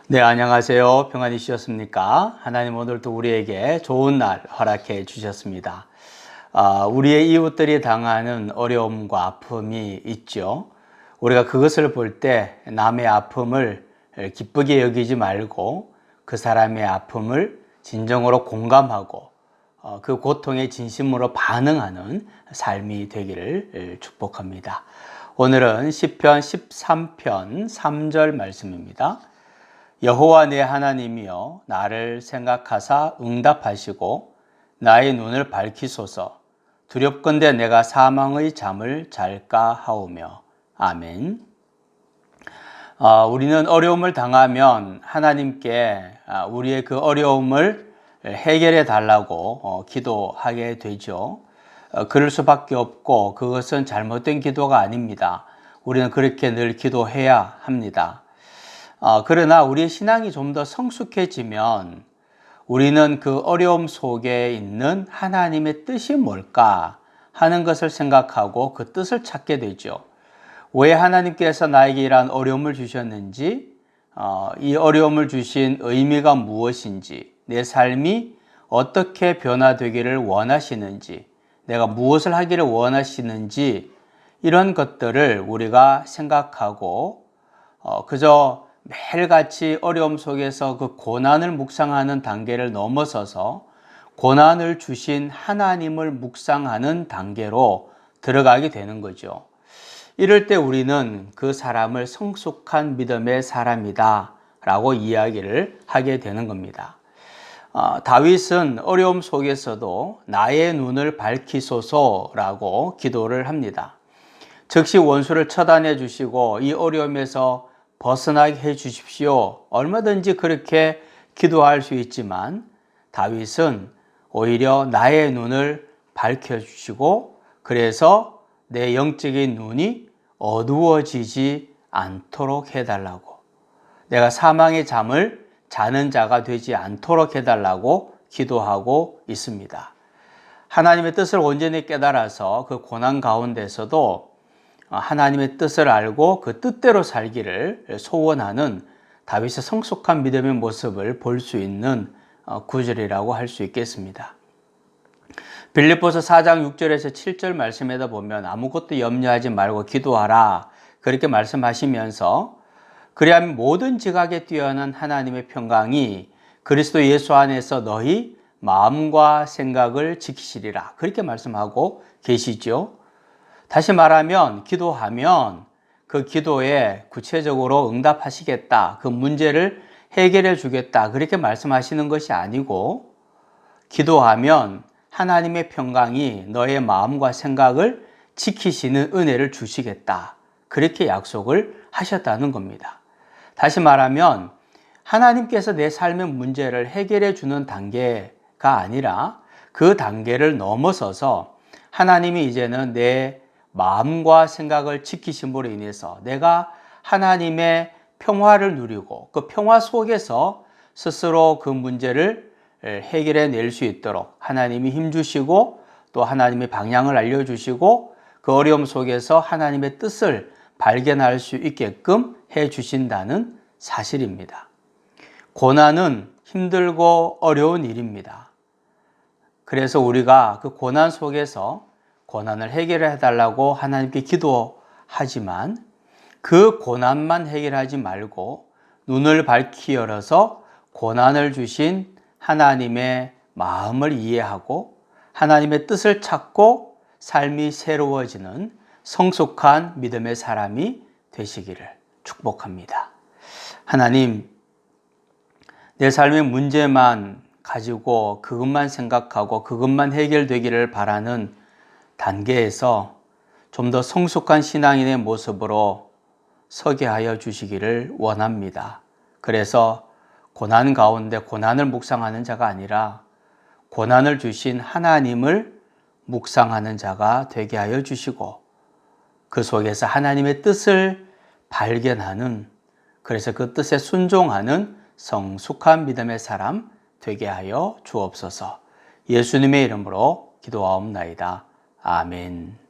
네, 안녕하세요. 평안이셨습니까? 하나님 오늘도 우리에게 좋은 날 허락해 주셨습니다. 우리의 이웃들이 당하는 어려움과 아픔이 있죠. 우리가 그것을 볼 때 남의 아픔을 기쁘게 여기지 말고 그 사람의 아픔을 진정으로 공감하고 그 고통에 진심으로 반응하는 삶이 되기를 축복합니다. 오늘은 시편 13편 3절 말씀입니다. 여호와 내 하나님이여 나를 생각하사 응답하시고 나의 눈을 밝히소서. 두렵건대 내가 사망의 잠을 잘까 하오며. 아멘. 우리는 어려움을 당하면 하나님께 우리의 그 어려움을 해결해 달라고 기도하게 되죠. 그럴 수밖에 없고 그것은 잘못된 기도가 아닙니다. 우리는 그렇게 늘 기도해야 합니다. 그러나 우리의 신앙이 좀 더 성숙해지면 우리는 그 어려움 속에 있는 하나님의 뜻이 뭘까 하는 것을 생각하고 그 뜻을 찾게 되죠. 왜 하나님께서 나에게 이러한 어려움을 주셨는지, 이 어려움을 주신 의미가 무엇인지, 내 삶이 어떻게 변화되기를 원하시는지, 내가 무엇을 하기를 원하시는지 이런 것들을 우리가 생각하고 그저 매일같이 어려움 속에서 그 고난을 묵상하는 단계를 넘어서서 고난을 주신 하나님을 묵상하는 단계로 들어가게 되는 거죠. 이럴 때 우리는 그 사람을 성숙한 믿음의 사람이다 라고 이야기를 하게 되는 겁니다. 다윗은 어려움 속에서도 나의 눈을 밝히소서라고 기도를 합니다. 즉시 원수를 처단해 주시고 이 어려움에서 벗어나게 해 주십시오. 얼마든지 그렇게 기도할 수 있지만 다윗은 오히려 나의 눈을 밝혀주시고 그래서 내 영적인 눈이 어두워지지 않도록 해달라고, 내가 사망의 잠을 자는 자가 되지 않도록 해달라고 기도하고 있습니다. 하나님의 뜻을 온전히 깨달아서 그 고난 가운데서도 하나님의 뜻을 알고 그 뜻대로 살기를 소원하는 다윗의 성숙한 믿음의 모습을 볼 수 있는 구절이라고 할 수 있겠습니다. 빌립보서 4장 6절에서 7절 말씀에다 보면 아무것도 염려하지 말고 기도하라 그렇게 말씀하시면서 그리하면 모든 지각에 뛰어난 하나님의 평강이 그리스도 예수 안에서 너희 마음과 생각을 지키시리라 그렇게 말씀하고 계시죠. 다시 말하면 기도하면 그 기도에 구체적으로 응답하시겠다, 그 문제를 해결해 주겠다 그렇게 말씀하시는 것이 아니고 기도하면 하나님의 평강이 너의 마음과 생각을 지키시는 은혜를 주시겠다 그렇게 약속을 하셨다는 겁니다. 다시 말하면 하나님께서 내 삶의 문제를 해결해 주는 단계가 아니라 그 단계를 넘어서서 하나님이 이제는 내 마음과 생각을 지키심으로 인해서 내가 하나님의 평화를 누리고 그 평화 속에서 스스로 그 문제를 해결해 낼 수 있도록 하나님이 힘주시고 또 하나님의 방향을 알려주시고 그 어려움 속에서 하나님의 뜻을 발견할 수 있게끔 해 주신다는 사실입니다. 고난은 힘들고 어려운 일입니다. 그래서 우리가 그 고난 속에서 고난을 해결해 달라고 하나님께 기도하지만 그 고난만 해결하지 말고 눈을 밝히 열어서 고난을 주신 하나님의 마음을 이해하고 하나님의 뜻을 찾고 삶이 새로워지는 성숙한 믿음의 사람이 되시기를 축복합니다. 하나님, 내 삶의 문제만 가지고 그것만 생각하고 그것만 해결되기를 바라는 단계에서 좀 더 성숙한 신앙인의 모습으로 서게 하여 주시기를 원합니다. 그래서 고난 가운데 고난을 묵상하는 자가 아니라 고난을 주신 하나님을 묵상하는 자가 되게 하여 주시고 그 속에서 하나님의 뜻을 발견하는, 그래서 그 뜻에 순종하는 성숙한 믿음의 사람 되게 하여 주옵소서. 예수님의 이름으로 기도하옵나이다. 아멘.